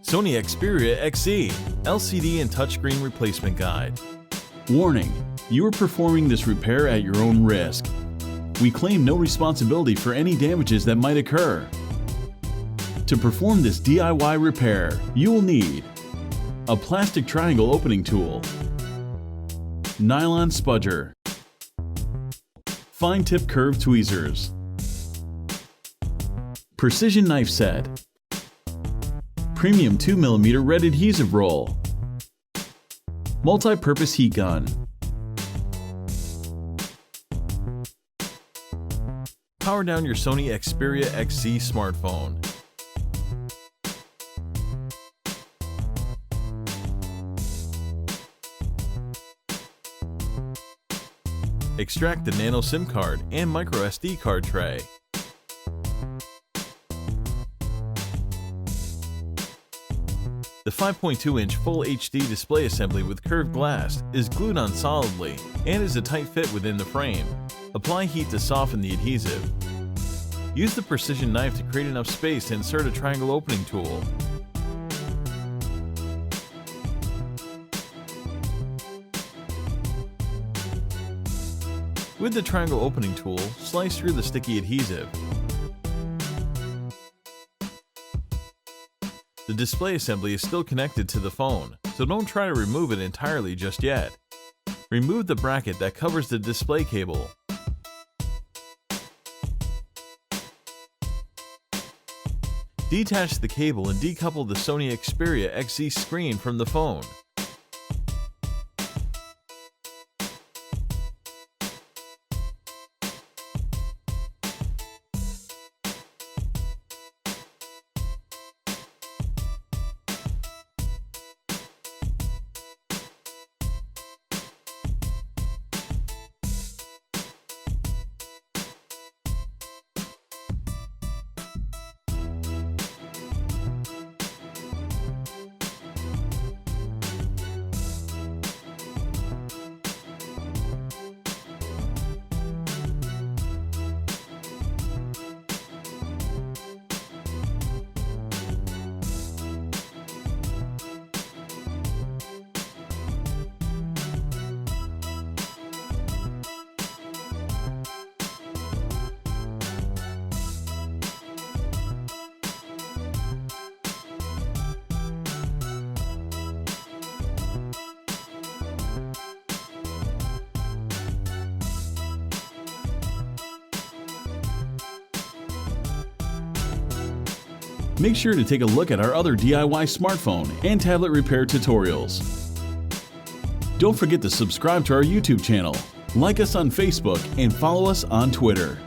Sony Xperia XZ LCD and touchscreen replacement guide. Warning: you are performing this repair at your own risk. We claim no responsibility for any damages that might occur. To perform this DIY repair, you will need a plastic triangle opening tool, nylon spudger, fine tip curved tweezers, precision knife set, premium 2mm red adhesive roll, multi-purpose heat gun, Power down your Sony Xperia XZ smartphone. Extract the nano SIM card and micro SD card tray. The 5.2-inch Full HD display assembly with curved glass is glued on solidly and is a tight fit within the frame. Apply heat to soften the adhesive. Use the precision knife to create enough space to insert a triangle opening tool. With the triangle opening tool, slice through the sticky adhesive. The display assembly is still connected to the phone, so don't try to remove it entirely just yet. Remove the bracket that covers the display cable. Detach the cable and decouple the Sony Xperia XZ screen from the phone. Make sure to take a look at our other DIY smartphone and tablet repair tutorials. Don't forget to subscribe to our YouTube channel, like us on Facebook, and follow us on Twitter.